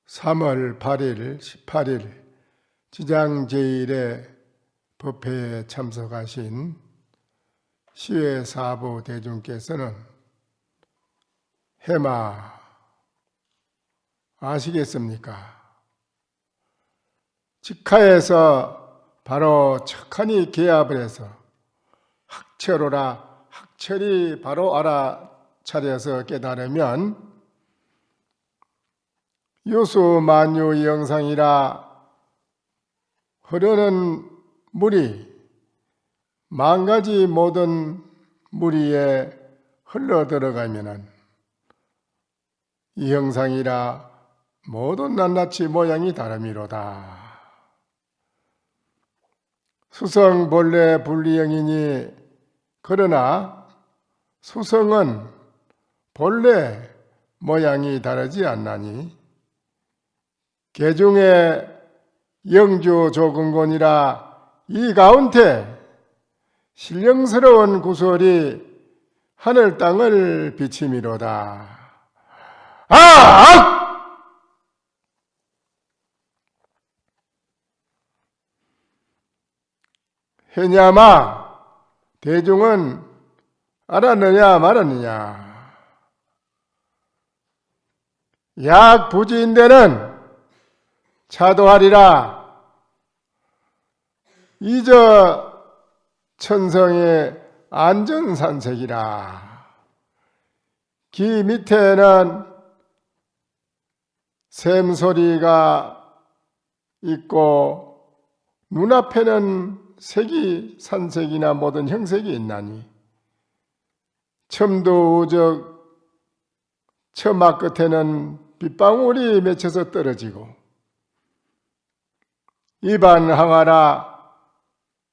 3월 8일, 18일 지장제일의 법회에 참석하신 시외 사부 대중께서는 해마 아시겠습니까? 직하에서 바로 척하니 개합을 해서 학철오라, 학철이 바로 알아차려서 깨달으면 유수만유 영상이라 흐르는 물이 만가지 모든 무리에 흘러 들어가면은 이 형상이라 모든 낱낱이 모양이 다름이로다. 수성 본래 분리형이니 그러나 수성은 본래 모양이 다르지 않나니 개중의 영주 조근곤이라 이 가운데 신령스러운 구설이 하늘 땅을 비침이로다. 해냐마 대중은 알았느냐 말았느냐. 약부지인대는 차도하리라. 이저 천성의 안전산색이라. 귀 밑에는 샘소리가 있고 눈앞에는 색이 산색이나 모든 형색이 있나니 첨도우적 처막 끝에는 빗방울이 맺혀서 떨어지고 입안 항하라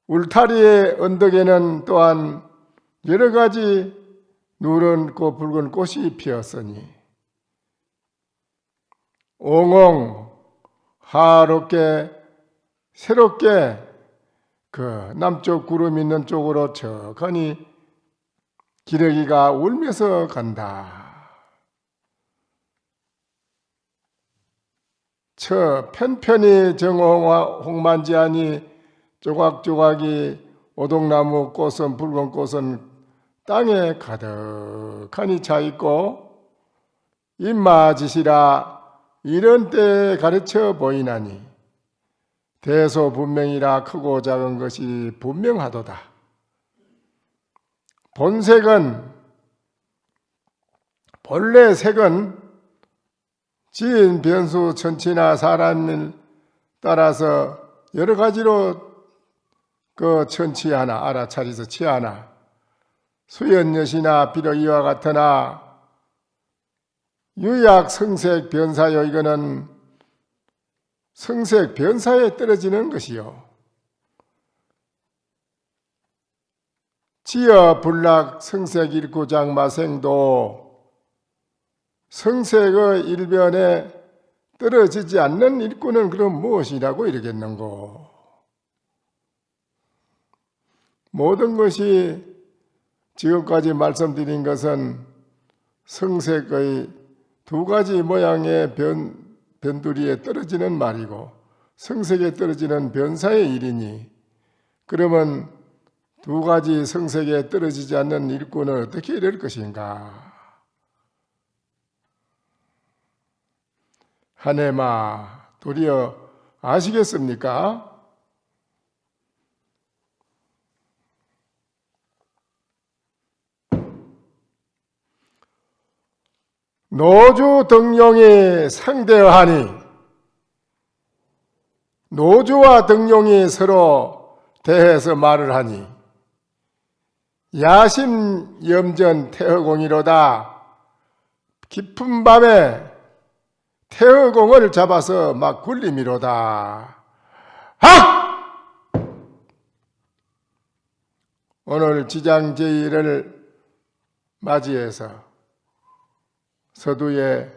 울타리의 언덕에는 또한 여러 가지 누렇고 붉은 꽃이 피었으니 옹옹 하롭게 새롭게 그 남쪽 구름 있는 쪽으로 척하니 기러기가 울면서 간다. 저 편편히 정홍만지하니 조각조각이 오동나무 꽃은 붉은 꽃은 땅에 가득하니 차있고 입마짓이라 이런 때에 가르쳐 보이나니 대소분명이라 크고 작은 것이 분명하도다. 본색은 본래 색은 지은 변수 천치나 사람을 따라서 여러 가지로 그 천치 하나 알아차리서 취하나 수연여시나 비록 이와 같으나 유약 성색 변사요. 이거는 성색 변사에 떨어지는 것이요. 지어 불락 성색 일구장마생도 성색의 일변에 떨어지지 않는 일꾼은 그럼 무엇이라고 이러겠는고? 모든 것이 지금까지 말씀드린 것은 성색의 두 가지 모양의 변두리에 떨어지는 말이고 성색에 떨어지는 변사의 일이니 그러면 두 가지 성색에 떨어지지 않는 일꾼은 어떻게 이럴 것인가? 하네마 도리어 아시겠습니까? 노주 등용이 상대하니 노주와 등용이 서로 대해서 말을 하니 야심 염전 태허공이로다. 깊은 밤에 태허공을 잡아서 막 굴림이로다. 오늘 지장제일을 맞이해서 서두에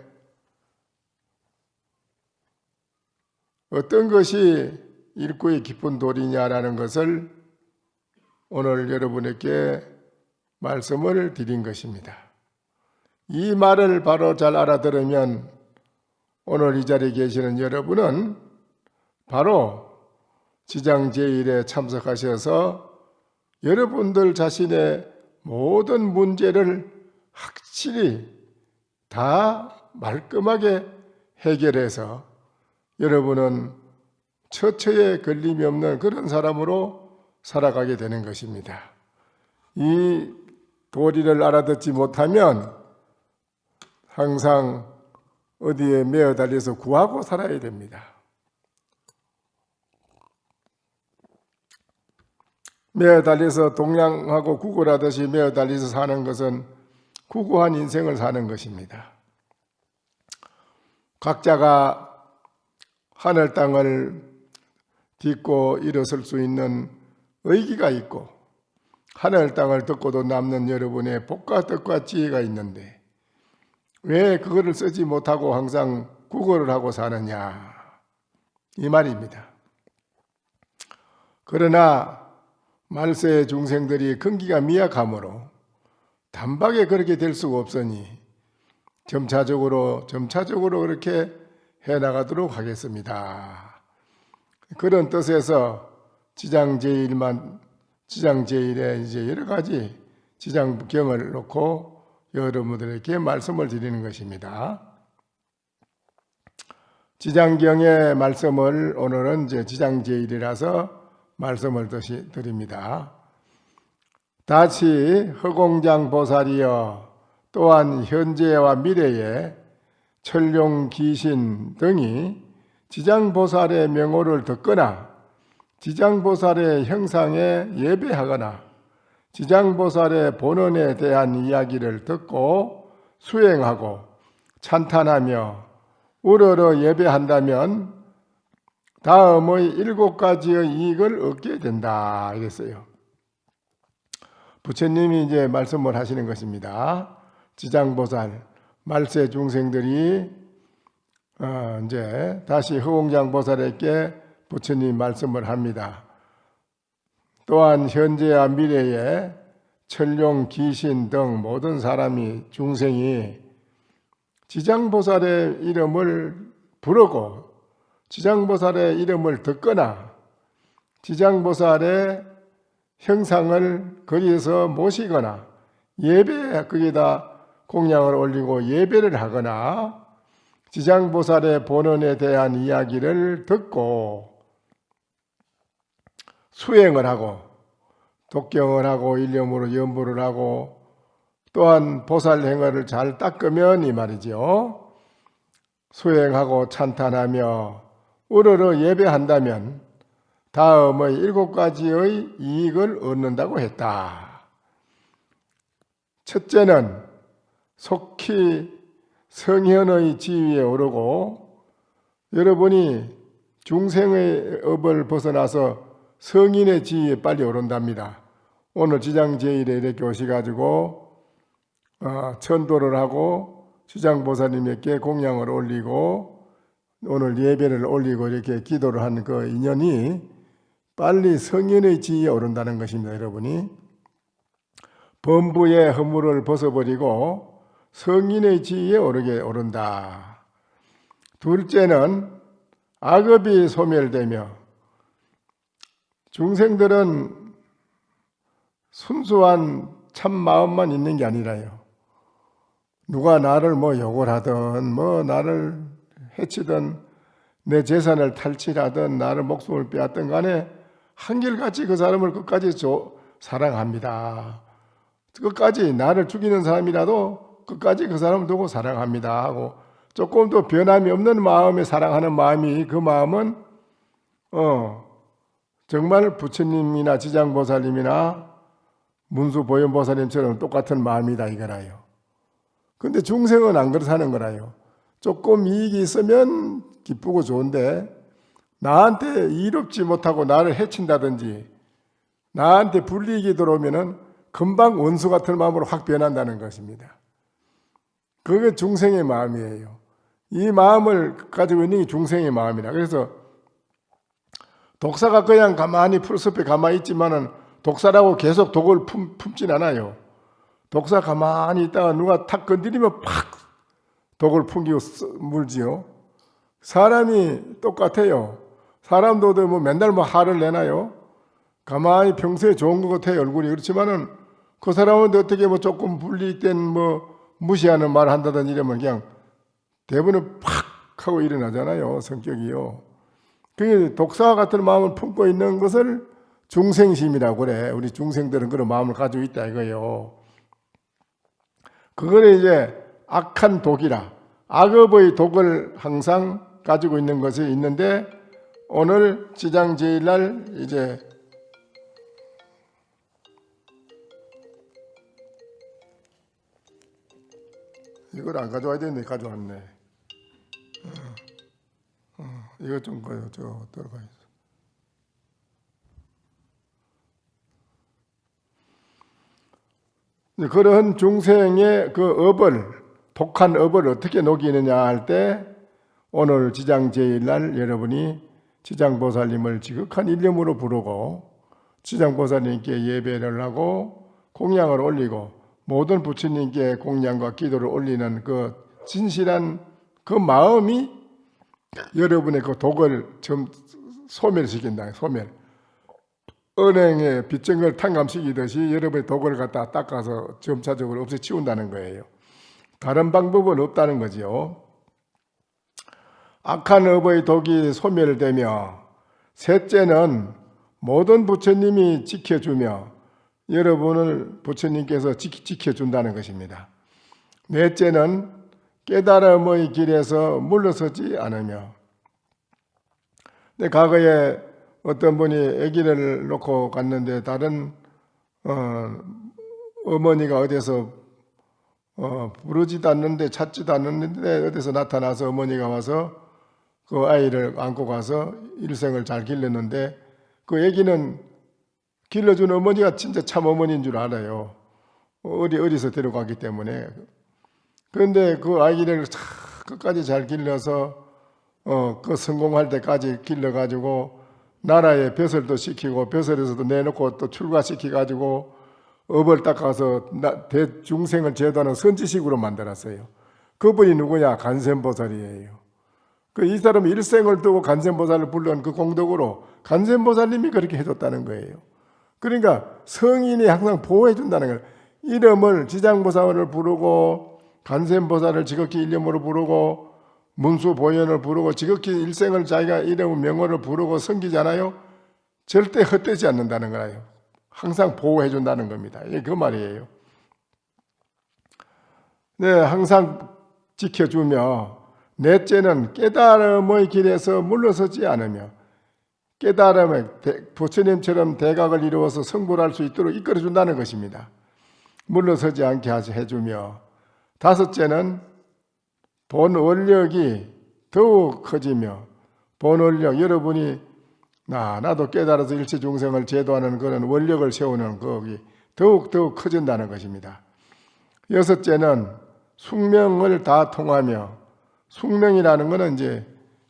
어떤 것이 일구의 깊은 도리냐라는 것을 오늘 여러분에게 말씀을 드린 것입니다. 이 말을 바로 잘 알아들으면 오늘 이 자리에 계시는 여러분은 바로 지장 제1에 참석하셔서 여러분들 자신의 모든 문제를 확실히 다 말끔하게 해결해서 여러분은 처처에 걸림이 없는 그런 사람으로 살아가게 되는 것입니다. 이 도리를 알아듣지 못하면 항상 어디에 매어 달려서 구하고 살아야 됩니다. 매어 달려서 동양하고 구걸하듯이 매어 달려서 사는 것은 구구한 인생을 사는 것입니다. 각자가 하늘 땅을 딛고 일어설 수 있는 의기가 있고 하늘 땅을 덮고도 남는 여러분의 복과 뜻과 지혜가 있는데 왜 그거를 쓰지 못하고 항상 구걸을 하고 사느냐 이 말입니다. 그러나 말세의 중생들이 근기가 미약하므로 단박에 그렇게 될 수가 없으니 점차적으로 그렇게 해나가도록 하겠습니다. 그런 뜻에서 지장 제1에 이제 여러 가지 지장경을 놓고 여러분들에게 말씀을 드리는 것입니다. 지장경의 말씀을 오늘은 이제 지장 제1이라서 말씀을 드립니다. 다시 허공장 보살이여 또한 현재와 미래에 천룡 귀신 등이 지장보살의 명호를 듣거나 지장보살의 형상에 예배하거나 지장보살의 본원에 대한 이야기를 듣고 수행하고 찬탄하며 우러러 예배한다면 다음의 7가지의 이익을 얻게 된다 이랬어요. 부처님이 이제 말씀을 하시는 것입니다. 지장보살, 말세 중생들이 이제 다시 허공장 보살에게 부처님 말씀을 합니다. 또한 현재와 미래에 천룡, 귀신 등 모든 사람이 중생이 지장보살의 이름을 부르고 지장보살의 이름을 듣거나 지장보살의 형상을 거기에서 모시거나 거기다 공양을 올리고 예배를 하거나 지장보살의 본원에 대한 이야기를 듣고 수행을 하고 독경을 하고 일념으로 연부를 하고 또한 보살 행어를 잘 닦으면 이 말이죠. 수행하고 찬탄하며 우러러 예배한다면 다음의 7가지의 이익을 얻는다고 했다. 첫째는 속히 성현의 지위에 오르고 여러분이 중생의 업을 벗어나서 성인의 지위에 빨리 오른답니다. 오늘 지장 제1에 이렇게 오셔가지고 천도를 하고 지장보살님에게 공양을 올리고 오늘 예배를 올리고 이렇게 기도를 한 그 인연이 빨리 성인의 지위에 오른다는 것입니다. 여러분이 범부의 허물을 벗어버리고 성인의 지위에 오른다. 둘째는 악업이 소멸되며 중생들은 순수한 참 마음만 있는 게 아니라요. 누가 나를 욕을 하든 나를 해치든 내 재산을 탈취하든 나를 목숨을 빼앗든 간에 한결같이 그 사람을 끝까지 사랑합니다. 끝까지 나를 죽이는 사람이라도 끝까지 그 사람을 두고 사랑합니다 하고 조금도 변함이 없는 마음에 사랑하는 마음이 그 마음은 정말 부처님이나 지장보살님이나 문수보현보살님처럼 똑같은 마음이다 이거라요. 근데 중생은 안 그렇게 사는 거라요. 조금 이익이 있으면 기쁘고 좋은데 나한테 이롭지 못하고 나를 해친다든지 나한테 불이익이 들어오면은 금방 원수 같은 마음으로 확 변한다는 것입니다. 그게 중생의 마음이에요. 이 마음을 가지고 있는 게 중생의 마음이라. 그래서 독사가 그냥 가만히 풀숲에 가만히 있지만은 독사라고 계속 독을 품진 않아요. 독사 가만히 있다가 누가 탁 건드리면 팍 독을 풍기고 물지요. 사람이 똑같아요. 사람도 뭐 맨날 뭐 화를 내나요? 가만히 평소에 좋은 것 같아요, 얼굴이. 그렇지만은 그 사람은 어떻게 뭐 조금 불리익된 뭐 무시하는 말 한다든지 이러면 그냥 대부분 팍 하고 일어나잖아요, 성격이요. 그게 독사와 같은 마음을 품고 있는 것을 중생심이라고 그래. 우리 중생들은 그런 마음을 가지고 있다 이거예요. 그거를 이제 악한 독이라, 악업의 독을 항상 가지고 있는 것이 있는데, 오늘 지장제일날 이제 이걸 안 가져와야 되는데 가져왔네. 이거 좀 저 들어가 있어. 그런 중생의 그 업을, 독한 업을 어떻게 녹이느냐 할 때, 오늘 지장제일날 여러분이 지장보살님을 지극한 일념으로 부르고 지장보살님께 예배를 하고 공양을 올리고 모든 부처님께 공양과 기도를 올리는 그 진실한 그 마음이 여러분의 그 독을 좀 소멸시킨다. 소멸. 은행에 빚쟁이를 탕감시키듯이 여러분의 독을 갖다 닦아서 점차적으로 없애치운다는 거예요. 다른 방법은 없다는 거지요. 악한 업의 독이 소멸되며, 셋째는 모든 부처님이 지켜주며 여러분을 부처님께서 지켜준다는 것입니다. 넷째는 깨달음의 길에서 물러서지 않으며, 근데 과거에 어떤 분이 아기를 놓고 갔는데 다른 어머니가 어디서 부르지도 않는데 찾지도 않는데 어디서 나타나서 어머니가 와서 그 아이를 안고 가서 일생을 잘 길렀는데, 그 아기는 길러준 어머니가 진짜 참 어머니인 줄 알아요. 어디서 데려가기 때문에. 그런데 그 아이를 끝까지 잘 길러서 그 성공할 때까지 길러가지고 나라에 벼슬도 시키고 벼슬에서도 내놓고 또 출가시켜가지고 업을 닦아서 대중생을 제도하는 선지식으로 만들었어요. 그분이 누구냐? 간센보살이에요. 이 사람이 일생을 두고 간센보살을 불러온 그 공덕으로 간센보살님이 그렇게 해줬다는 거예요. 그러니까 성인이 항상 보호해준다는 거예요. 이름을 지장보살을 부르고 간센보살을 지극히 일념으로 부르고 문수보현을 부르고 지극히 일생을 자기가 이름 명호를 부르고 섬기잖아요. 절대 헛되지 않는다는 거예요. 항상 보호해준다는 겁니다. 이게 그 말이에요. 네, 항상 지켜주며, 넷째는 깨달음의 길에서 물러서지 않으며 깨달음의 부처님처럼 대각을 이루어서 성불할 수 있도록 이끌어준다는 것입니다. 물러서지 않게 해주며, 다섯째는 본원력이 더욱 커지며, 본원력, 여러분이 나도 깨달아서 일체 중생을 제도하는 그런 원력을 세우는 거기 더욱 커진다는 것입니다. 여섯째는 숙명을 다 통하며, 숙명이라는 것은 이제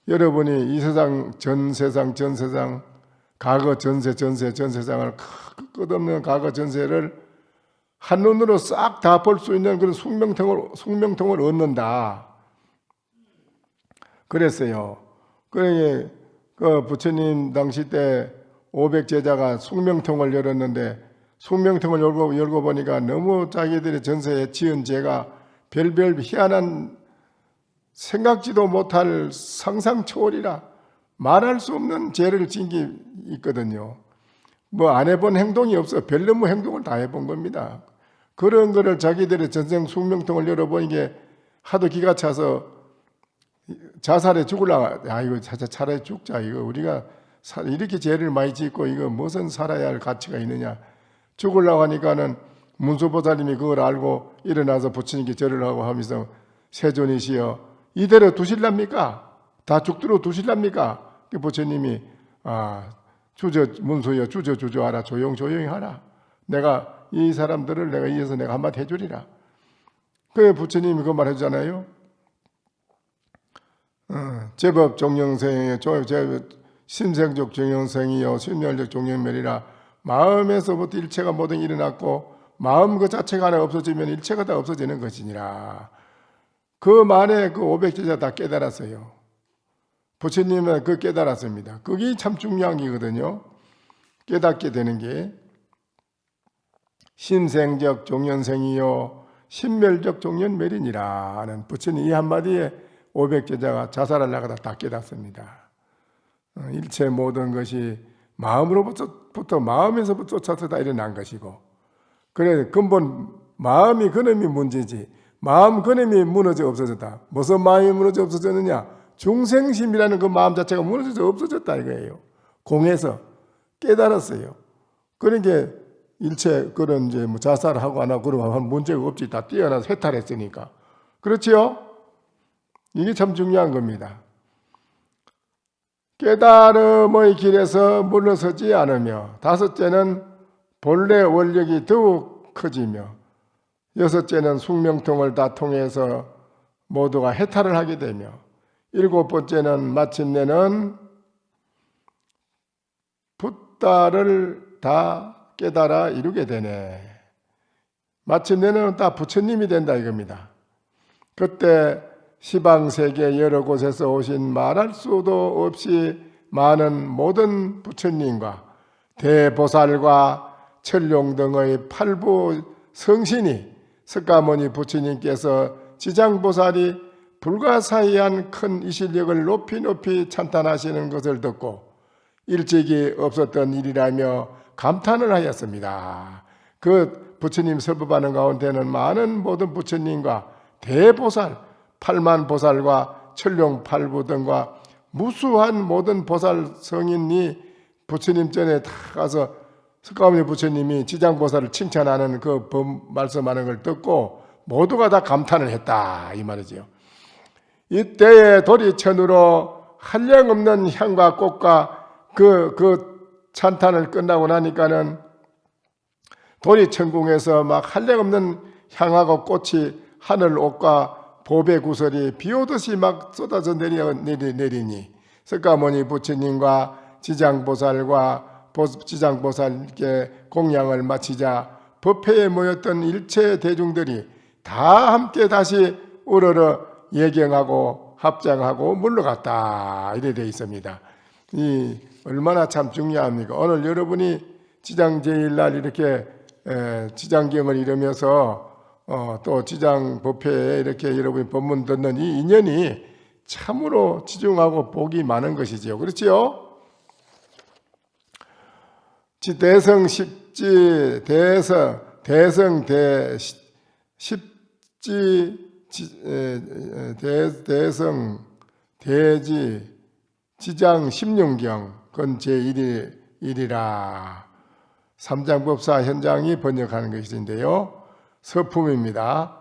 여러분이 이 세상 전 세상 과거 전세상을 끝없는 과거 전세를 한눈으로 싹 다 볼 수 있는 그런 숙명통을 얻는다. 그랬어요. 그러니 그 부처님 당시 때 500제자가 숙명통을 열었는데, 숙명통을 열고 보니까 너무 자기들의 전세에 지은 죄가 별별 희한한 생각지도 못할 상상 초월이라 말할 수 없는 죄를 지은 게 있거든요. 뭐 안 해본 행동이 없어. 별너무 행동을 다 해본 겁니다. 그런 거를 자기들의 전생 숙명통을 열어보니 게 하도 기가 차서 자살해 죽으려고, 이거 차라리 죽자. 이거 우리가 이렇게 죄를 많이 짓고 이거 무슨 살아야 할 가치가 있느냐. 죽으려고 하니까는 문수보살님이 그걸 알고 일어나서 부처님께 절을 하고 하면서 세존이시여 이대로 두실랍니까? 다 죽도록 두실랍니까? 부처님이 문수여 주저하라. 조용히 하라. 내가 이 사람들을 내가 이어서 내가 한마디 해주리라. 그래 부처님이 그 말 해주잖아요. 제법 종영생이여 심생적 종영생이여 심멸적 종영멸이라. 마음에서부터 일체가 모든 일어났고 마음 그 자체가 하나 없어지면 일체가 다 없어지는 것이니라. 그 말에 그 500제자 다 깨달았어요. 부처님은 그 깨달았습니다. 그게 참 중요한 게거든요. 깨닫게 되는 게 신생적 종연생이요 신멸적 종연멸이니라 하는 부처님 이 한마디에 500제자가 자살을 나가다 다 깨닫습니다. 일체 모든 것이 마음으로부터 마음에서부터 쫓아서 다 일어난 것이고, 그래 근본 마음이 그놈이 문제지 마음 그놈이 무너져 없어졌다. 무슨 마음이 무너져 없어졌느냐? 중생심이라는 그 마음 자체가 무너져 없어졌다 이거예요. 공에서 깨달았어요. 그러니까 일체 그런 이제 뭐 자살을 하고 안 하고 그러면 문제가 없지. 다 뛰어나서 해탈했으니까. 그렇지요? 이게 참 중요한 겁니다. 깨달음의 길에서 물러서지 않으며, 다섯째는 본래 원력이 더욱 커지며, 여섯째는 숙명통을 다 통해서 모두가 해탈을 하게 되며, 일곱 번째는 마침내는 붓다를 다 깨달아 이루게 되네. 마침내는 다 부처님이 된다 이겁니다. 그때 시방세계 여러 곳에서 오신 말할 수도 없이 많은 모든 부처님과 대보살과 천룡 등의 팔부 성신이 석가모니 부처님께서 지장보살이 불가사의한 큰 이실력을 높이 찬탄하시는 것을 듣고 일찍이 없었던 일이라며 감탄을 하였습니다. 그 부처님 설법하는 가운데는 많은 모든 부처님과 대보살, 8만 보살과 천룡 팔부 등과 무수한 모든 보살 성인이 부처님 전에 다 가서 석가모니 부처님이 지장보살을 칭찬하는 그 말씀하는 걸 듣고 모두가 다 감탄을 했다 이 말이죠. 이때에 도리천으로 한량없는 향과 꽃과 그 찬탄을 끝나고 나니까는 도리천궁에서 막 한량없는 향하고 꽃이 하늘 옷과 보배 구설이 비오듯이 막 쏟아져 내리니 석가모니 부처님과 지장보살께 공양을 마치자 법회에 모였던 일체 대중들이 다 함께 다시 우러러 예경하고 합장하고 물러갔다 이래 되어 있습니다. 이 얼마나 참 중요합니까? 오늘 여러분이 지장제일날 이렇게 지장경을 이루면서 또 지장법회에 이렇게 여러분이 법문 듣는 이 인연이 참으로 지중하고 복이 많은 것이지요. 그렇지요? 대성 십지 대성 십지 대성 대지 지장 십륜경 그건 제1이라 삼장법사 현장이 번역하는 것인데요. 서품입니다.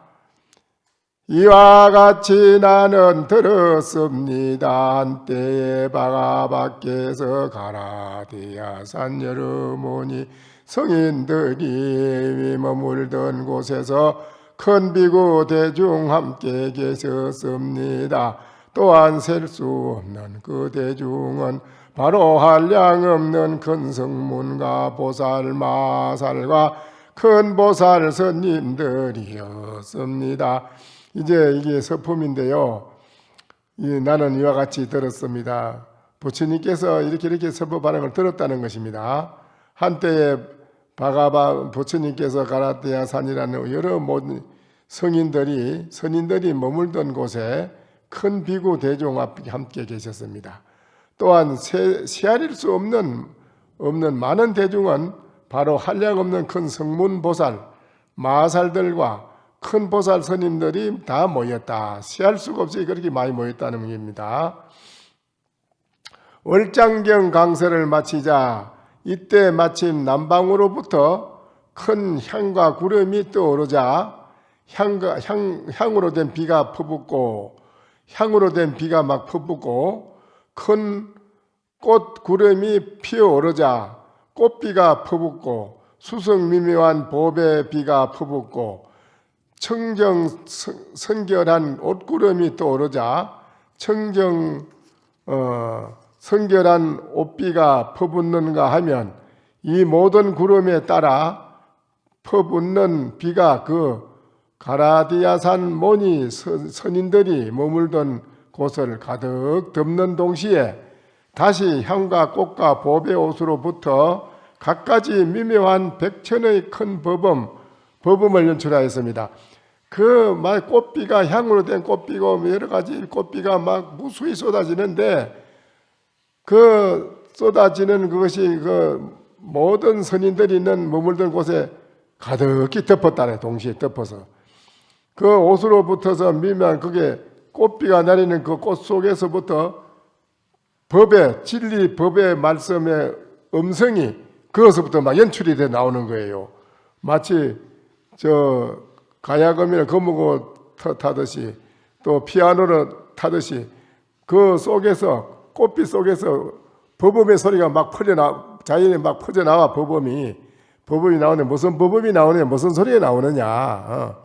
이와 같이 나는 들었습니다. 한때에 바가 밖에서 가라디아산 여러모니 성인들이 머물던 곳에서 큰 비구 대중 함께 계셨습니다. 또한 셀 수 없는 그 대중은 바로 한량없는 큰 성문과 보살 마살과 큰 보살 스님들이었습니다. 이제 이게 서품인데요. 나는 이와 같이 들었습니다. 부처님께서 이렇게 설법하는 걸 들었다는 것입니다. 한때에 바가바 부처님께서 가라티아 산이라는 여러 모든 선인들이 머물던 곳에 큰 비구 대중 앞에 함께 계셨습니다. 또한 세아릴 수 없는 많은 대중은 바로 한량없는 큰 성문 보살, 마살들과 큰 보살 스님들이 다 모였다. 세할 수가 없이 그렇게 많이 모였다는 의미입니다. 월장경 강설을 마치자 이때 마침 남방으로부터 큰 향과 구름이 떠오르자 향으로 된 비가 퍼붓고 막 퍼붓고 큰 꽃 구름이 피어오르자 꽃비가 퍼붓고 수성미묘한 보배비가 퍼붓고 성결한 옷구름이 떠오르자 성결한 옷비가 퍼붓는가 하면 이 모든 구름에 따라 퍼붓는 비가 그 가라디아산 모니 선인들이 머물던 곳을 가득 덮는 동시에 다시 향과 꽃과 보배 옷으로부터 갖가지 미묘한 백천의 큰 버범을 연출하였습니다. 막 꽃비가 향으로 된 꽃비고 여러 가지 꽃비가 막 무수히 쏟아지는데 그 쏟아지는 그것이 그 모든 선인들이 있는 머물던 곳에 가득히 덮었다네. 동시에 덮어서 그 옷으로부터서 미묘한 그게 꽃비가 내리는 그 꽃 속에서부터 법의 진리, 법의 말씀의 음성이 그것부터 막 연출이 돼 나오는 거예요. 마치 저 가야금이나 거무고 타듯이 또 피아노를 타듯이 그 속에서 꽃빛 속에서 버범의 소리가 막 자연이 막 퍼져나와. 버범이 나오네. 무슨 버범이 나오냐, 무슨 소리가 나오느냐.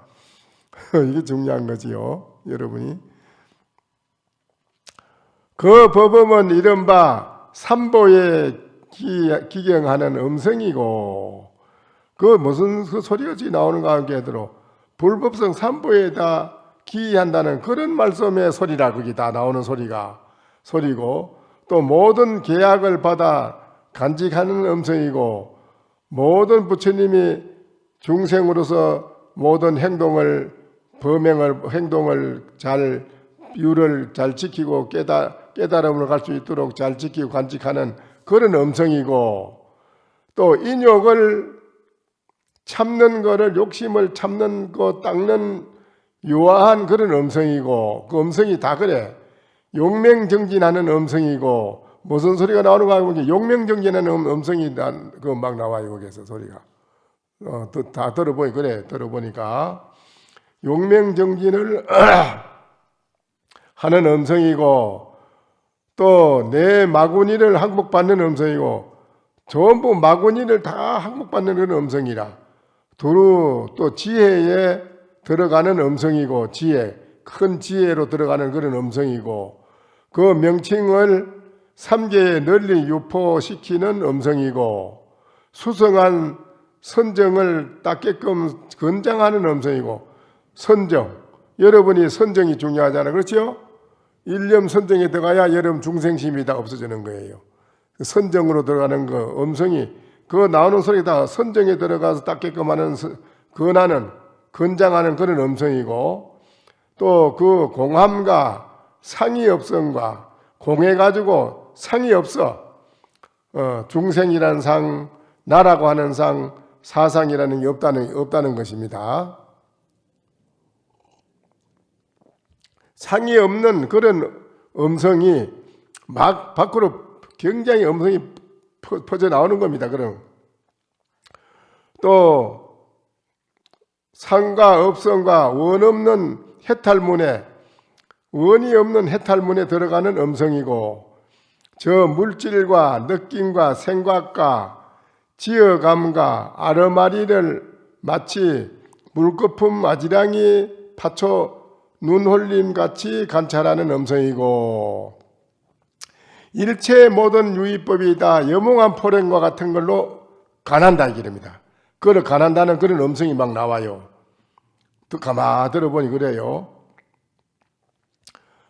이게 중요한 거지요, 여러분이. 그 버범은 이른바 삼보에 기경하는 음성이고, 그 무슨 그 소리가 나오는가 하게도 불법성 삼보에다 기한다는 그런 말씀의 소리라. 그게 다 나오는 소리고, 또 모든 계약을 받아 간직하는 음성이고, 모든 부처님이 중생으로서 모든 행동을 잘 유를 잘 지키고 깨달음으로 갈 수 있도록 잘 지키고 간직하는 그런 음성이고, 또 인욕을 참는 거를, 욕심을 참는 거 닦는 유아한 그런 음성이고, 그 음성이 다 그래. 용맹정진하는 음성이고, 무슨 소리가 나오는가 하면 용맹정진하는 음성이 막 나와요. 거기서 소리가 다 들어보니까 용맹정진을 하는 음성이고, 또 내 마구니를 항복받는 음성이고, 전부 마구니를 다 항복받는 그런 음성이라. 두루 또 지혜에 들어가는 음성이고, 큰 지혜로 들어가는 그런 음성이고, 그 명칭을 삼계에 널리 유포시키는 음성이고, 수성한 선정을 닦게끔 건장하는 음성이고, 여러분이 선정이 중요하잖아요. 그렇죠? 일념 선정에 들어가야 여러분 중생심이 다 없어지는 거예요. 선정으로 들어가는 거, 음성이, 그 나오는 소리 다 선정에 들어가서 닦게끔 하는, 건장하는 그런 음성이고, 또 그 공함과 상이업성과 공해가지고 상이 없어. 중생이라는 상, 나라고 하는 상, 사상이라는 게 없다는 것입니다. 상이 없는 그런 음성이 막 밖으로 굉장히 음성이 퍼져 나오는 겁니다. 그럼 또 상과 업성과 원 없는 해탈문에, 원이 없는 해탈문에 들어가는 음성이고, 저 물질과 느낌과 생각과 지어감과 아르마리를 마치 물거품 아지랑이 파초 눈홀림같이 관찰하는 음성이고, 일체 모든 유의법이 다 여몽한 포령과 같은 걸로 간한다 이 길입니다. 그걸 간한다는 그런 음성이 막 나와요. 또 가만 들어보니 그래요.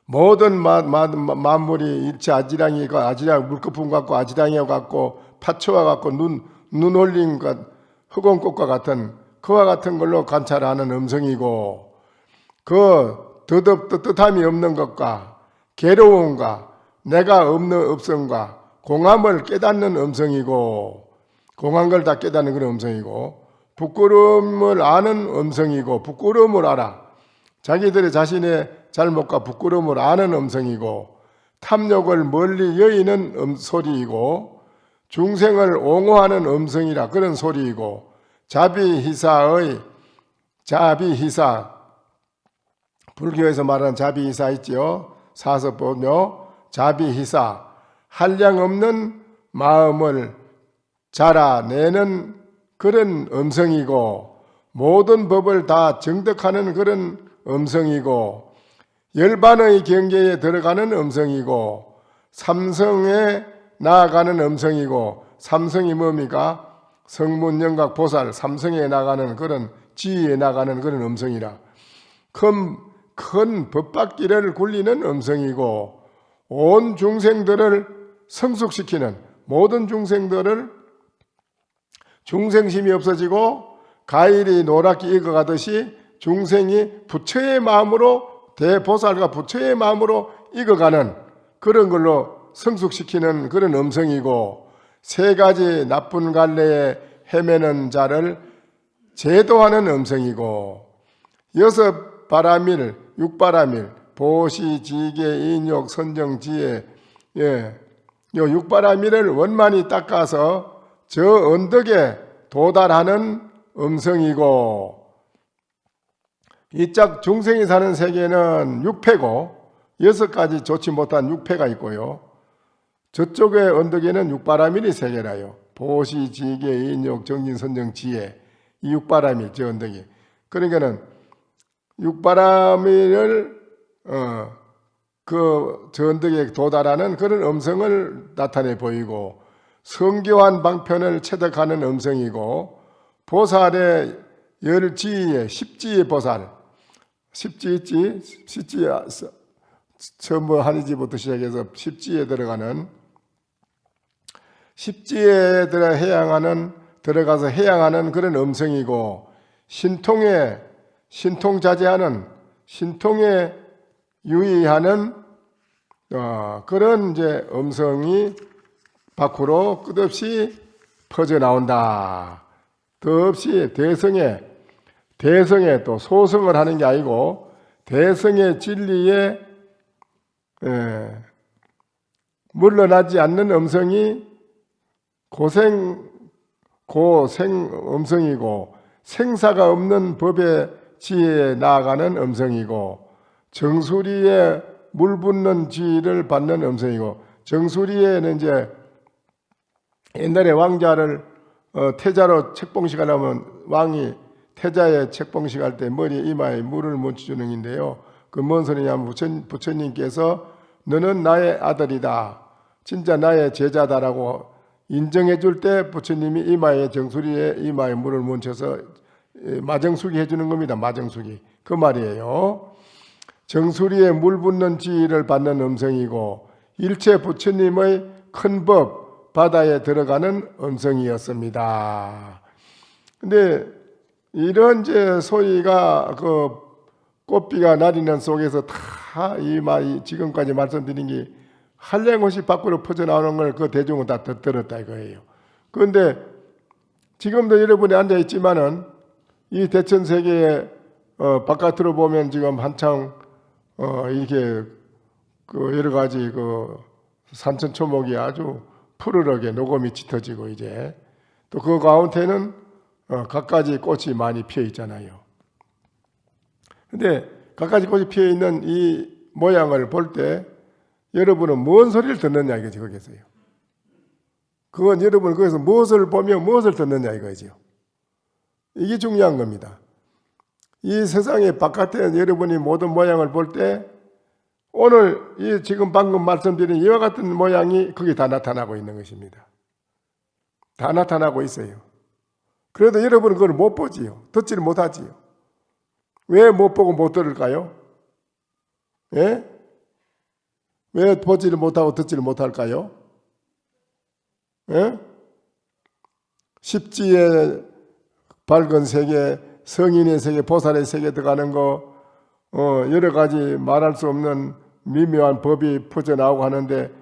모든 만물이 일체 아지랑이가 물거품 같고 아지랑이와 같고 파초와 같고 눈홀림과 흑원꽃과 같은 그와 같은 걸로 관찰하는 음성이고, 그 뜻함이 없는 것과 괴로움과 내가 없는 업성과 공함을 깨닫는 음성이고, 공한 걸 다 깨닫는 그런 음성이고, 부끄러움을 아는 음성이고, 부끄러움을 알아. 자기들의 자신의 잘못과 부끄러움을 아는 음성이고, 탐욕을 멀리 여의는 소리이고, 중생을 옹호하는 음성이라 그런 소리이고, 자비희사, 불교에서 말하는 자비희사 있지요. 사서보며 자비희사, 한량없는 마음을 자라내는 그런 음성이고, 모든 법을 다 정득하는 그런 음성이고, 열반의 경계에 들어가는 음성이고, 삼성에 나아가는 음성이고, 삼성이 뭡니까? 성문, 영각, 보살, 삼성에 나가는 그런 지위에 나가는 그런 음성이라. 큰 큰 법받기를 굴리는 음성이고 온 중생들을 성숙시키는 모든 중생들을 중생심이 없어지고 가일이 노랗게 익어가듯이 중생이 부처의 마음으로 대보살과 부처의 마음으로 익어가는 그런 걸로 성숙시키는 그런 음성이고 세 가지 나쁜 갈래에 헤매는 자를 제도하는 음성이고 여섯 바라밀, 육바라밀, 보시, 지계, 인욕, 선정, 지혜 요 육바라밀을 원만히 닦아서 저 언덕에 도달하는 음성이고 이짝 중생이 사는 세계는 육패고 여섯 가지 좋지 못한 육패가 있고요. 저쪽의 언덕에는 육바라밀이 세 개라요. 보시, 지계, 인욕, 정진, 선정, 지혜 이 육바라밀 저 언덕이 그러니까는 육바라밀을 저 언덕에 도달하는 그런 음성을 나타내 보이고 성교한 방편을 체득하는 음성이고 보살의 열지의 십지의 보살 십지 있지 십지 처음 한의지부터 시작해서 십지에 들어가는 십지에 들어가서 해양하는 그런 음성이고 신통자제하는 신통에 유의하는 그런 이제 음성이 밖으로 끝없이 퍼져 나온다. 더없이 대성에 또 소성을 하는 게 아니고 대성의 진리에 물러나지 않는 음성이 고생 음성이고 생사가 없는 법의 지혜에 나아가는 음성이고 정수리에 물 붓는 지혜를 받는 음성이고 정수리에는 이제 옛날에 왕자를 태자로 책봉식을 하면 왕이 태자의 책봉식 할 때 머리 이마에 물을 묻혀주는 인데요. 그 뭔 소리냐면 부처님께서 너는 나의 아들이다. 진짜 나의 제자다라고 인정해 줄 때 부처님이 정수리에 이마에 물을 묻혀서 마정수기 해주는 겁니다. 마정수기. 그 말이에요. 정수리에 물 붓는 지혜를 받는 음성이고 일체 부처님의 큰 법 바다에 들어가는 음성이었습니다. 근데 이런 이제 소리가 그 꽃비가 내리는 속에서 다 이 말이 지금까지 말씀드린 게 한량없이 밖으로 퍼져나오는 걸 그 대중은 다 들었다 이거예요. 그런데 지금도 여러분이 앉아 있지만은 이 대천세계의 바깥으로 보면 지금 한창 이렇게 그 여러 가지 그 산천초목이 아주 푸르르게 녹음이 짙어지고 이제 또 그 가운데는 갖가지 꽃이 많이 피어 있잖아요. 근데 갖가지 꽃이 피어 있는 이 모양을 볼 때 여러분은 뭔 소리를 듣느냐 이거지 거기서요. 그건 여러분 거기서 무엇을 보며 무엇을 듣느냐 이거죠. 이게 중요한 겁니다. 이 세상의 바깥에 여러분이 모든 모양을 볼 때 오늘 이 지금 방금 말씀드린 이와 같은 모양이 거기 다 나타나고 있는 것입니다. 다 나타나고 있어요. 그래도 여러분은 그걸 못 보지요. 듣지를 못하지요. 왜 못 보고 못 들을까요? 예? 왜 보지를 못하고 듣지를 못할까요? 예? 십지의 밝은 세계, 성인의 세계, 보살의 세계 들어가는 거 여러 가지 말할 수 없는 미묘한 법이 퍼져나오고 하는데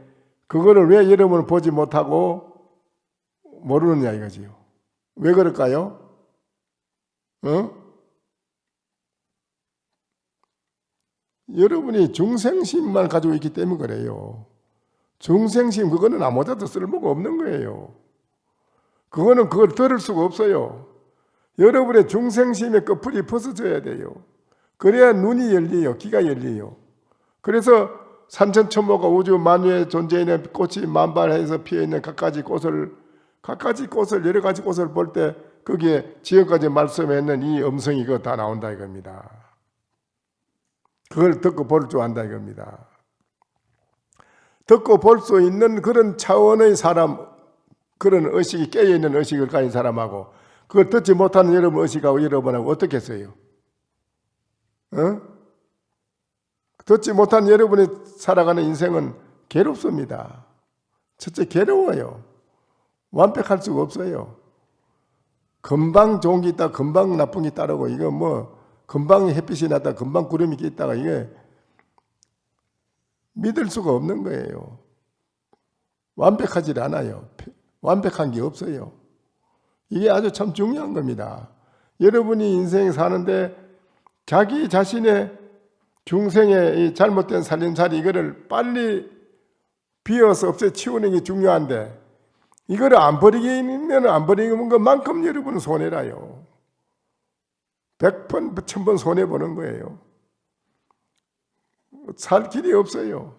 그거를 왜 여러분은 보지 못하고 모르느냐 이거지요. 왜 그럴까요? 여러분이 중생심만 가지고 있기 때문에 그래요. 중생심 그거는 아무데도 쓸모가 없는 거예요. 그걸 들을 수가 없어요. 여러분의 중생심의 끝풀이 벗어져야 돼요. 그래야 눈이 열려요. 귀가 열려요. 그래서 산천초모가 우주 만유에 존재하는 꽃이 만발해서 피어있는 갖가지 꽃을 여러 가지 꽃을 볼 때 거기에 지금까지 말씀했는 이 음성이 그거 다 나온다 이겁니다. 그걸 듣고 볼 줄 안다 이겁니다. 듣고 볼 수 있는 그런 차원의 사람, 그런 의식이 깨어있는 의식을 가진 사람하고 그걸 듣지 못하는 여러분 의식하고 여러분하고 어떻게 했어요? 듣지 못한 여러분이 살아가는 인생은 괴롭습니다. 첫째, 괴로워요. 완벽할 수가 없어요. 금방 좋은 게 있다, 금방 나쁜 게 따르고, 이거 뭐, 금방 햇빛이 났다, 금방 구름이 있다가 이게 믿을 수가 없는 거예요. 완벽하지 않아요. 완벽한 게 없어요. 이게 아주 참 중요한 겁니다. 여러분이 인생 사는데 자기 자신의 중생의 이 잘못된 살림살이 이거를 빨리 비워서 없애치우는 게 중요한데 이거를 안 버리면 안 버리는 것만큼 여러분은 손해라요. 100번, 1000번 손해보는 거예요. 살 길이 없어요.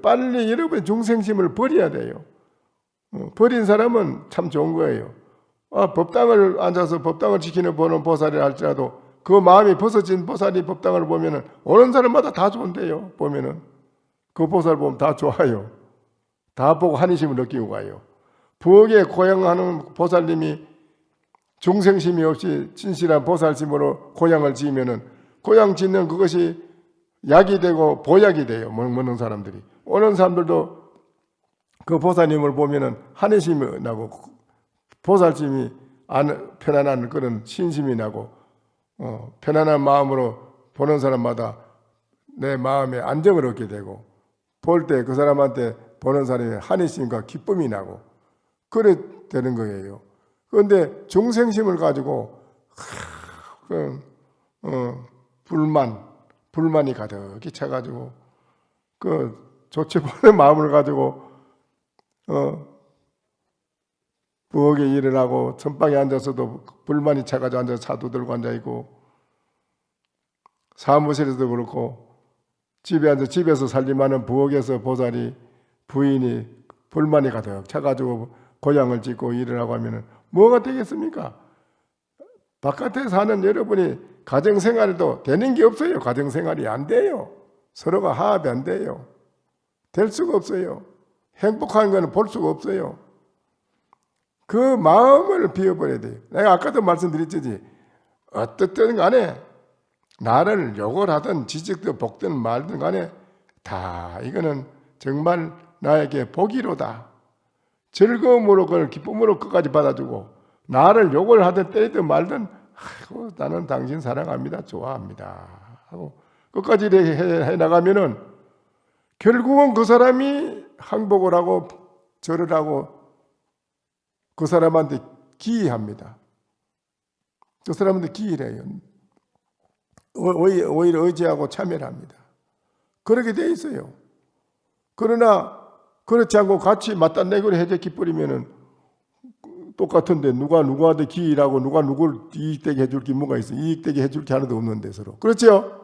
빨리 여러분의 중생심을 버려야 돼요. 버린 사람은 참 좋은 거예요. 법당을 앉아서 법당을 지키는 보는 보살이 할지라도 그 마음이 벗어진 보살이 법당을 보면은 오는 사람마다 다 좋은데요. 보면은 그 보살 보면 다 좋아요. 다 보고 한의심을 느끼고 가요. 부엌에 고향하는 보살님이 중생심이 없이 진실한 보살심으로 고향을 지으면은 고향 짓는 그것이 약이 되고 보약이 돼요. 먹는 사람들이. 오는 사람들도 그 보살님을 보면은 한의심이 나고 보살심이 편안한 그런 신심이 나고 편안한 마음으로 보는 사람마다 내 마음에 안정을 얻게 되고 볼 때 그 사람한테 보는 사람의 한의심과 기쁨이 나고 그래 되는 거예요. 그런데 중생심을 가지고 불만이 가득히 차가지고 그 좋지 못한 마음을 가지고 부엌에 일을 하고 선방에 앉아서도 불만이 차가지고 앉아서 차도 들고 앉아있고 사무실에서도 그렇고 집에 앉아 집에서 살림하는 부엌에서 보살이 부인이 불만이 가득 차가지고 고향을 짓고 일을 하고 하면은 뭐가 되겠습니까? 바깥에 사는 여러분이 가정생활에도 되는 게 없어요. 가정생활이 안 돼요. 서로가 화합이 안 돼요. 될 수가 없어요. 행복한 거는 볼 수가 없어요. 그 마음을 비워버려야 돼요. 내가 아까도 말씀드렸지. 어떻든 간에 나를 욕을 하든 지적든 볶든 말든 간에 다 이거는 정말 나에게 복이로다. 즐거움으로 그걸 기쁨으로 끝까지 받아주고 나를 욕을 하든 때리든 말든 아이고, 나는 당신 사랑합니다. 좋아합니다. 하고 끝까지 해나가면은 결국은 그 사람이 항복을 하고 절을 하고 그 사람한테 기이합니다. 그 사람한테 기이를 해요. 오히려 의지하고 참여를 합니다. 그렇게 돼 있어요. 그러나 그렇지 않고 같이 맞단내기로 해제 기쁘리면은 똑같은데 누가 누구한테 기이라고 누가 누구를 이익되게 해줄 게 뭐가 있어? 이익되게 해줄 게 하나도 없는데 서로. 그렇죠?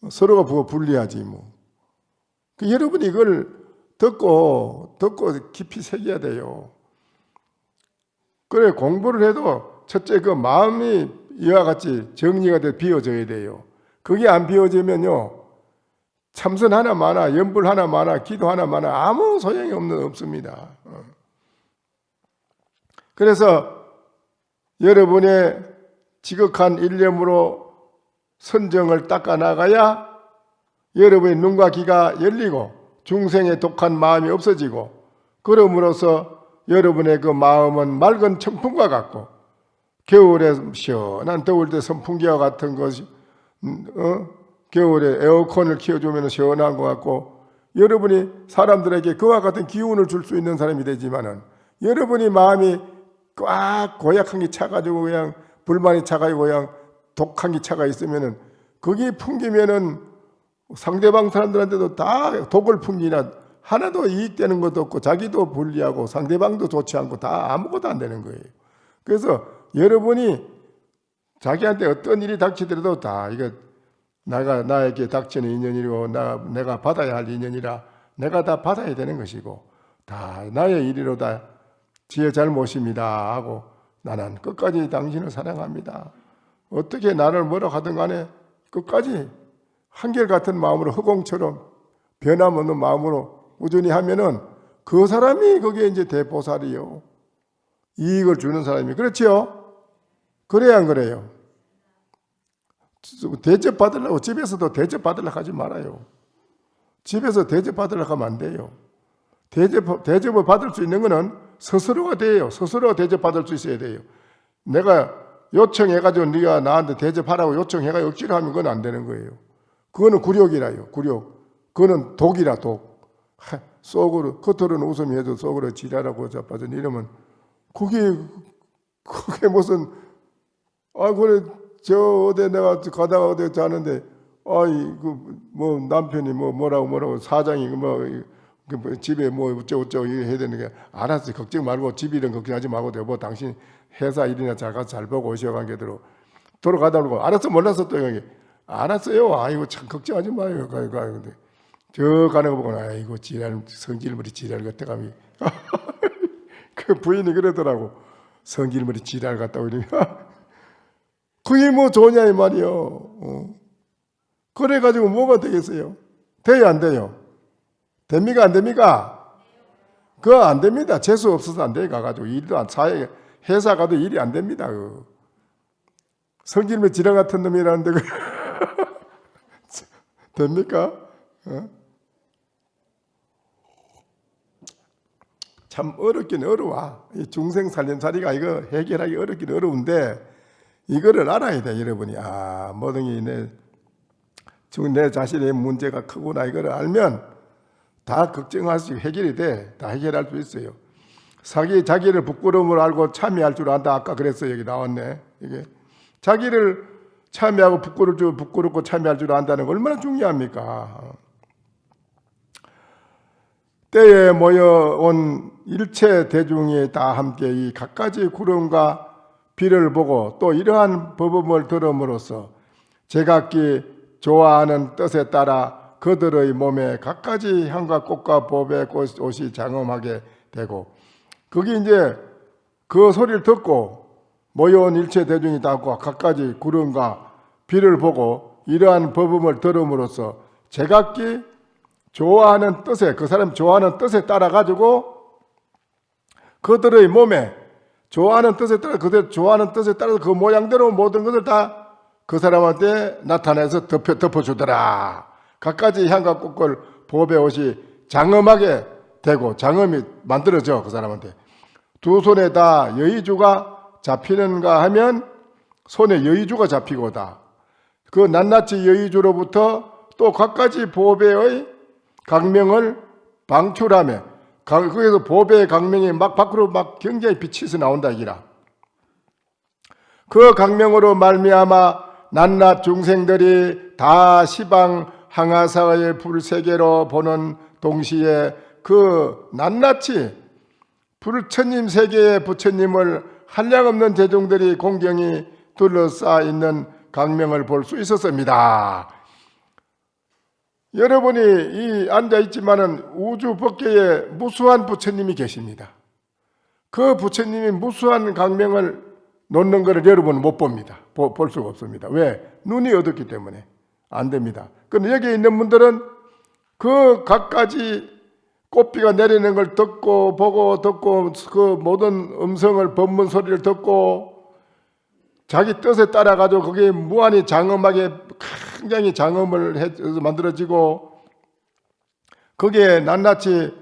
서로가 불리하지 뭐. 여러분이 이걸 듣고 깊이 새겨야 돼요. 그래 공부를 해도 첫째 그 마음이 이와 같이 정리가 돼 비워져야 돼요. 그게 안 비워지면요. 참선 하나 많아, 연불 하나 많아, 기도 하나 많아 아무 소용이 없습니다. 그래서 여러분의 지극한 일념으로 선정을 닦아나가야 여러분의 눈과 귀가 열리고 중생의 독한 마음이 없어지고 그럼으로써 여러분의 그 마음은 맑은 청풍과 같고 겨울에 시원한 더울 때 선풍기와 같은 것이 겨울에 에어컨을 키워주면 시원한 것 같고 여러분이 사람들에게 그와 같은 기운을 줄 수 있는 사람이 되지만은 여러분이 마음이 꽉 고약한 게 차가지고 그냥 불만이 차가지고 그냥 독한 게 차가 있으면은 거기 풍기면은 상대방 사람들한테도 다 독을 풍기나 하나도 이익되는 것도 없고 자기도 불리하고 상대방도 좋지 않고 다 아무것도 안 되는 거예요. 그래서 여러분이 자기한테 어떤 일이 닥치더라도 다 이거 나에게 닥치는 인연이고 내가 받아야 할 인연이라 내가 다 받아야 되는 것이고 다 나의 일이로다 지혜 잘못입니다 하고 나는 끝까지 당신을 사랑합니다. 어떻게 나를 뭐라 하든 간에 끝까지 한결같은 마음으로 허공처럼 변함없는 마음으로 꾸준히 하면은 그 사람이 거기에 이제 대보살이요. 이익을 주는 사람이. 그렇죠? 그래야 안 그래요? 대접 받으려고 집에서도 대접 받으려고 하지 말아요. 집에서 대접 받으려고 하면 안 돼요. 대접을 받을 수 있는 거는 스스로가 돼요. 스스로가 대접 받을 수 있어야 돼요. 내가 요청해가지고 네가 나한테 대접하라고 요청해가지고 억지로 하면 그건 안 되는 거예요. 그거는 굴욕이라요. 굴욕. 그거는 독이라 독. 속으로 겉으로는 웃음이 해도 속으로 지랄하고 자빠져 이러면 그게 무슨 그래 저 어디 내가 가다가 어디 자는데 뭐 남편이 뭐라고 사장이 집에 어쩌고 해야 되는 게 알았어 걱정 말고 집 일은 걱정하지 말고 뭐 당신 회사 일이나 잘 가서 잘 보고 오셔간 게대로 돌아가다 보고 알았어 몰랐어 또 여기 알았어요. 아이고 참 걱정하지 마요. 근데 저 가는 거 보고 아이고 지랄 성질머리 지랄 같아감이 그 부인이 그러더라고. 성질머리 지랄 같다고 이러면 그게 뭐 좋냐 이 말이요. 그래가지고 뭐가 되겠어요? 돼요 안 돼요? 됩니까 안 됩니까? 그거 안 됩니다. 재수 없어서 안 돼. 가가지고 일도 안 사회 회사 가도 일이 안 됩니다. 성질머리 지랄 같은 놈이라는데 됩니까? 참 어렵긴 어려워. 이 중생 살림살이가 이거 해결하기 어렵긴 어려운데 이거를 알아야 돼 여러분이. 뭐든지 내 자신의 문제가 크구나 이거를 알면 다 걱정할 수 해결이 돼. 다 해결할 수 있어요. 자기를 부끄러움을 알고 참여할 줄 안다. 아까 그랬어요. 여기 나왔네. 이게 자기를 참여하고 부끄럽고 참여할 줄 안다는 거 얼마나 중요합니까? 때에 모여온 일체 대중이 다 함께 이 갖가지 구름과 비를 보고 또 이러한 법음을 들음으로써 제각기 좋아하는 뜻에 따라 그들의 몸에 갖가지 향과 꽃과 보배 옷이 장엄하게 되고 그게 이제 그 소리를 듣고 모여온 일체 대중이 다 갖가지 구름과 비를 보고 이러한 법음을 들음으로써 제각기 좋아하는 뜻에 그 사람 좋아하는 뜻에 따라 가지고 그들의 몸에 좋아하는 뜻에 따라 그들 좋아하는 뜻에 따라서 그 모양대로 모든 것을 다 그 사람한테 나타내서 덮어주더라. 갖가지 향과 꽃을 보배 옷이 장엄하게 되고 장엄이 만들어져 그 사람한테. 두 손에 다 여의주가 잡히는가 하면 손에 여의주가 잡히고다. 그 낱낱이 여의주로부터 또 갖가지 보배의 강명을 방출하며 거기서 보배의 강명이 막 밖으로 막 굉장히 빛이 나온다 이기라. 그 강명으로 말미암아 낱낱 중생들이 다 시방 항아사의 불세계로 보는 동시에 그 낱낱이 부처님 세계의 부처님을 한량없는 대중들이 공경이 둘러싸 있는 강명을 볼 수 있었습니다. 여러분이 이 앉아있지만은 우주 법계에 무수한 부처님이 계십니다. 그 부처님이 무수한 강명을 놓는 것을 여러분은 못 봅니다. 볼 수가 없습니다. 왜? 눈이 어둡기 때문에 안 됩니다. 그런데 여기 있는 분들은 그 갖가지 꽃비가 내리는 걸 듣고 보고 듣고 그 모든 음성을 법문 소리를 듣고 자기 뜻에 따라 가지고 그게 무한히 장엄하게 굉장히 장엄을 해서 만들어지고 거기에 낱낱이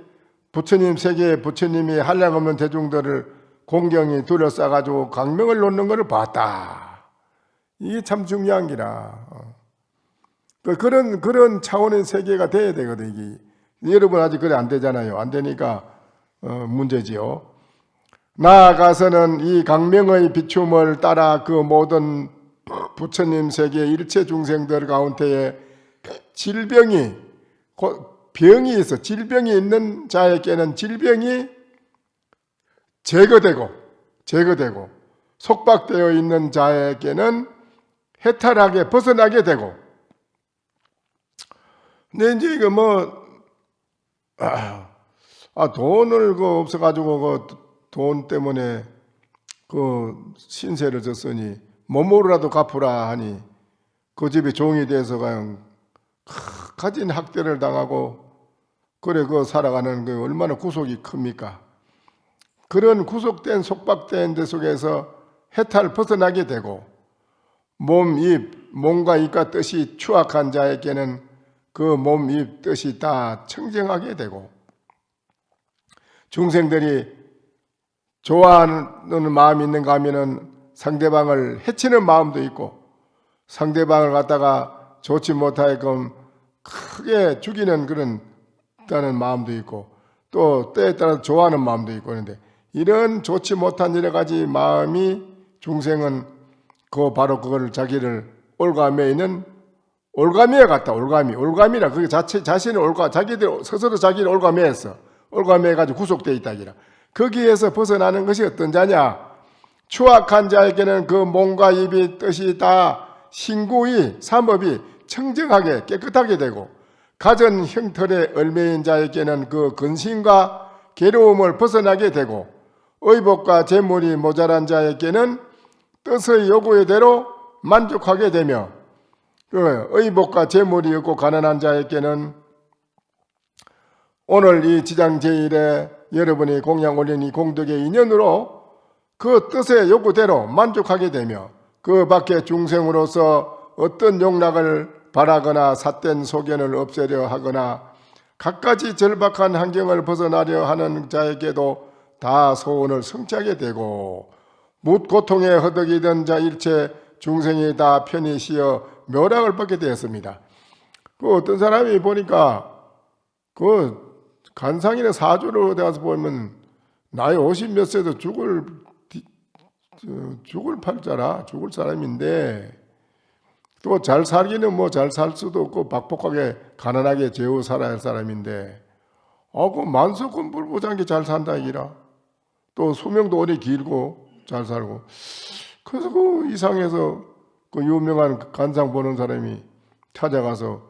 부처님 세계에 부처님이 한량없는 대중들을 공경이 둘러싸 가지고 강명을 놓는 것을 봤다. 이게 참 중요한 기라. 그런 차원의 세계가 돼야 되거든 이게. 여러분 아직 그래 안 되잖아요. 안 되니까 문제지요. 나아가서는 이 강명의 비춤을 따라 그 모든 부처님 세계 일체 중생들 가운데에 병이 있어. 질병이 있는 자에게는 질병이 제거되고 속박되어 있는 자에게는 해탈하게 벗어나게 되고. 근데 이제 이거 돈을 없어가지고 돈 때문에 신세를 졌으니 몸으로라도 갚으라 하니 그 집이 종이 돼서 그냥 가진 학대를 당하고 그래 살아가는 그 얼마나 구속이 큽니까? 그런 구속된 속박된 데 속에서 해탈 벗어나게 되고 몸과 입과 뜻이 추악한 자에게는 그 몸, 입, 뜻이 다 청정하게 되고, 중생들이 좋아하는 마음이 있는가 하면은 상대방을 해치는 마음도 있고, 상대방을 갖다가 좋지 못하게끔 크게 죽이는 그런 다는 마음도 있고, 또 때에 따라 좋아하는 마음도 있고, 그런데 이런 좋지 못한 여러 가지 마음이 중생은 바로 그거를 자기를 올가매에 있는 올가미에 갔다. 올가미라 그게 자신을 자기들 스스로 자기를 올가매했어. 올가매해 가지고 구속되어 있다 기라. 거기에서 벗어나는 것이 어떤 자냐? 추악한 자에게는 그 몸과 입이 뜻이 다 신구의 삼업이 청정하게 깨끗하게 되고, 가전 형털에 얽매인 자에게는 그 근심과 괴로움을 벗어나게 되고, 의복과 재물이 모자란 자에게는 뜻의 요구에 대로 만족하게 되며, 그 의복과 재물이 없고 가난한 자에게는 오늘 이 지장 제일에 여러분이 공양 올린 이 공덕의 인연으로 그 뜻의 요구대로 만족하게 되며, 그 밖에 중생으로서 어떤 욕락을 바라거나 삿된 소견을 없애려 하거나 갖가지 절박한 환경을 벗어나려 하는 자에게도 다 소원을 성취하게 되고, 뭇 고통에 허덕이던 자 일체 중생이 다 편히 쉬어 묘락을 받게 되었습니다. 그 어떤 사람이 보니까 그 간상이나 사주를 어디 가서 보면 나이 50몇 세도 죽을 팔자라, 죽을 사람인데, 또 잘 살기는 뭐 잘 살 수도 없고 박복하게 가난하게 재우 살아야 할 사람인데, 그 만석군 불보장기 잘 산다 이기라. 또 수명도 오래 길고 잘 살고. 그래서 그 이상해서 그 유명한 간상 보는 사람이 찾아가서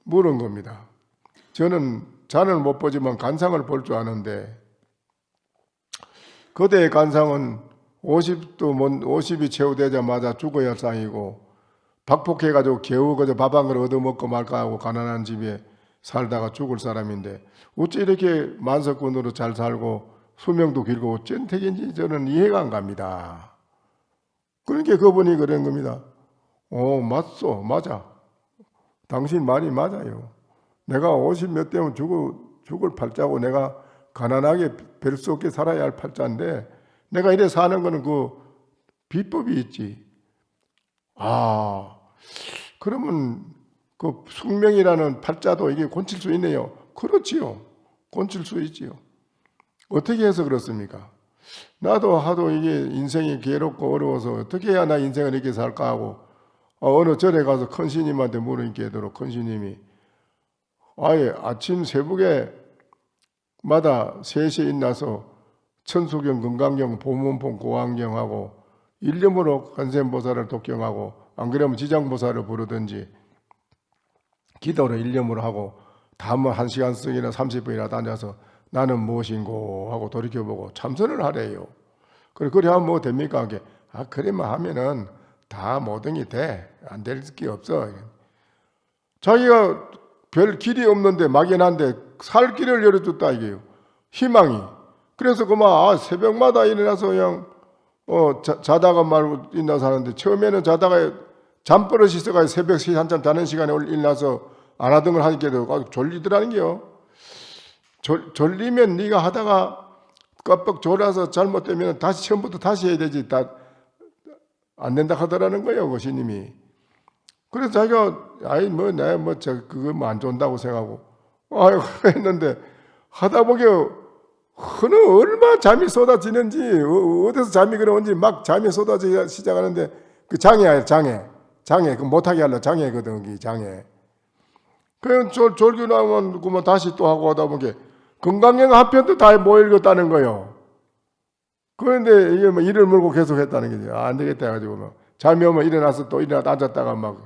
물은 겁니다. 저는 잔을 못 보지만 간상을 볼 줄 아는데, 그대의 간상은 50이 채우되자마자 죽어야 할 상이고, 박복해가지고 겨우 그저 밥 한 그릇 얻어먹고 말까 하고 가난한 집에 살다가 죽을 사람인데, 어째 이렇게 만석군으로 잘 살고 수명도 길고 어쩐 택인지 저는 이해가 안 갑니다. 그러니까 그분이 그런 겁니다. 맞아. 당신 말이 맞아요. 내가 50몇 되면 죽을 팔자고 내가 가난하게 별 수 없게 살아야 할 팔자인데, 내가 이래 사는 거는 그 비법이 있지. 그러면 그 숙명이라는 팔자도 이게 곤칠 수 있네요. 그렇지요. 곤칠 수 있지요. 어떻게 해서 그렇습니까? 나도 하도 이게 인생이 괴롭고 어려워서 어떻게 해야 나 인생을 이렇게 살까 하고, 어느 절에 가서 큰 스님한테 물으니까 큰 스님이 아예 아침 새벽에 마다 3시에 일어나서 천수경, 금강경, 보문폰, 고안경하고 일념으로 관세음보살을 독경하고, 안 그러면 지장보살을 부르든지 기도로 일념으로 하고, 다음은 1시간씩이나 30분이나 앉아서 나는 무엇인고 하고 돌이켜보고 참선을 하래요. 그래 하면 뭐 됩니까? 그래만 하면은 다 모든 게 돼. 안 될 게 없어. 자기가 별 길이 없는데 막연한데 살 길을 열어줬다 이게요. 희망이. 그래서 그만 새벽마다 일어나서 그냥 자다가 말고 일어나서 하는데, 처음에는 자다가 잠버릇이 있어가지고 새벽 한참 자는 시간에 일어나서 안 하던 걸 하니까 졸리더라는 게요. 졸리면 네가 하다가 깜빡 졸아서 잘못되면 다시 처음부터 다시 해야 되지. 다 안 된다 하더라는 거예요, 그 스님이. 그래서 자기가 내가 그거 안 좋다고 생각하고 했는데, 하다 보게 얼마 잠이 쏟아지는지, 어디서 잠이 그러는지 막 잠이 쏟아지기 시작하는데, 그 장애야, 장애. 그 못하게 하려 장애거든, 그 장애. 그냥 졸기 나면 그만 다시 또 하고 하다 보게 건강경 한 편도 다 못 읽었다는 거예요. 그런데 이게 이를 물고 계속 했다는 거죠. 안 되겠다 해가지고 잠이 오면 일어나서 또 앉았다가 막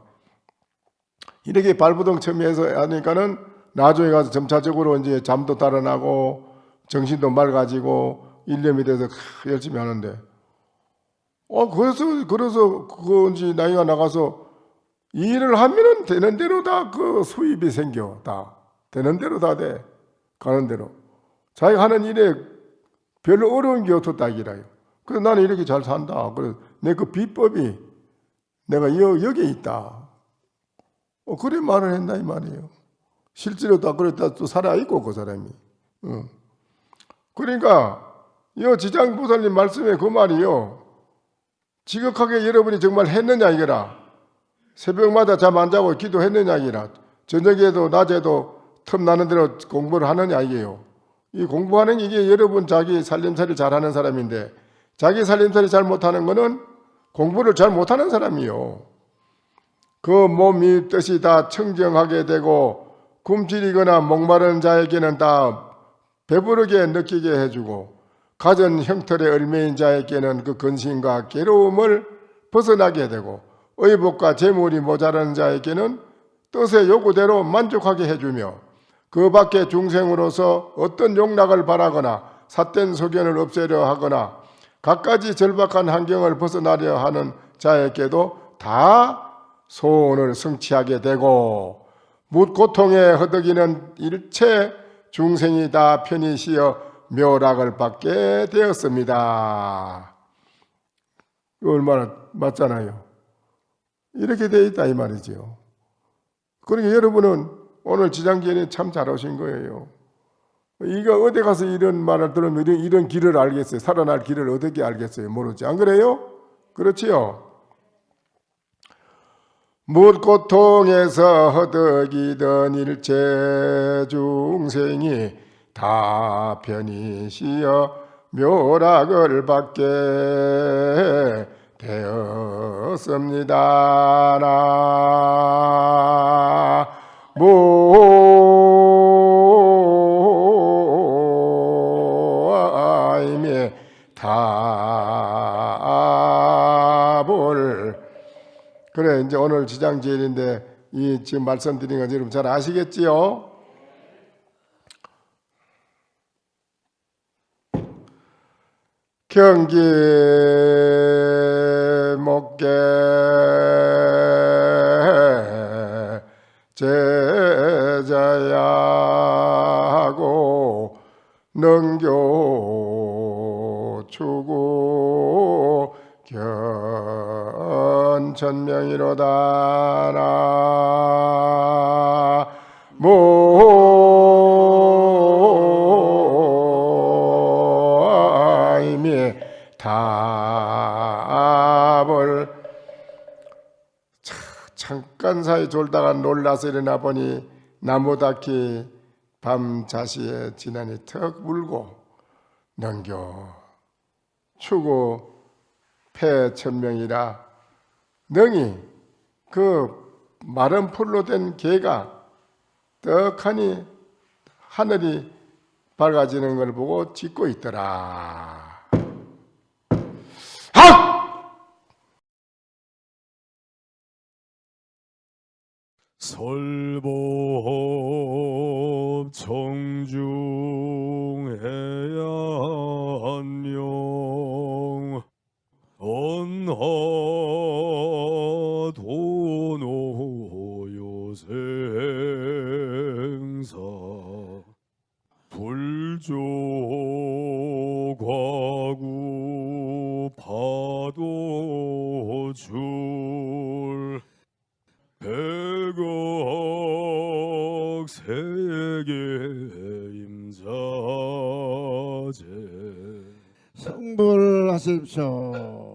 이렇게 발부동첨해서 하니까는 나중에 가서 점차적으로 이제 잠도 달아나고 정신도 맑아지고 일념이 돼서 열심히 하는데, 그래서 그건지 나이가 나가서 일을 하면은 되는 대로 다 그 수입이 생겨. 다 되는 대로 다 돼. 가는 대로 자기가 하는 일에 별로 어려운 게 없었다 이라요. 그래서 나는 이렇게 잘 산다. 그래 내 그 비법이 내가 여기에 있다. 그래 말을 했나 이 말이에요. 실제로 다 그랬다 또 살아있고 그 사람이. 그러니까 이 지장보살님 말씀에 그 말이요. 지극하게 여러분이 정말 했느냐 이거라. 새벽마다 잠 안 자고 기도했느냐 이거라. 저녁에도 낮에도 틈나는 대로 공부를 하느냐 이게요. 이 공부하는 이게 여러분 자기 살림살이를 잘하는 사람인데 자기 살림살이 잘 못하는 거는 공부를 잘 못하는 사람이요. 그 몸이 뜻이 다 청정하게 되고 굶주리거나 목마른 자에게는 다 배부르게 느끼게 해주고 가전 형틀의 얼매인 자에게는 그 근심과 괴로움을 벗어나게 되고 의복과 재물이 모자라는 자에게는 뜻의 요구대로 만족하게 해주며 그 밖에 중생으로서 어떤 용락을 바라거나 삿된 소견을 없애려 하거나 갖가지 절박한 환경을 벗어나려 하는 자에게도 다 소원을 성취하게 되고 묻 고통에 허덕이는 일체 중생이 다 편히 쉬어 묘락을 받게 되었습니다. 얼마나 맞잖아요. 이렇게 되어 있다 이 말이죠. 그러니까 여러분은 오늘 지장기인이 참 잘 오신 거예요. 이거 어디 가서 이런 말을 들으면 이런 길을 알겠어요. 살아날 길을 어떻게 알겠어요? 모르지. 안 그래요? 그렇지요. 묻 고통에서 허덕이던 일체 중생이 다 편히 쉬어 묘락을 받게 되었습니다. 나모아임의 답을 그래 이제 오늘 지장제일인데 이 지금 말씀드린 거 여러분 잘 아시겠지요? 경기 목계 제자야고 능교 추구 견천명이로다 나모아임의 답을 잠깐 사이 졸다가 놀라서 일어나 보니 나무다키 밤 자시에 지난이 턱 울고 능교 추구 폐천명이라 능히 그 마른 풀로 된 개가 떡하니 하늘이 밝아지는 걸 보고 짖고 있더라. 학! 설법 청중해야 안녕 언하 도노요생사 불조과구 파도줄 백억 세계 임자제 성불하십시오.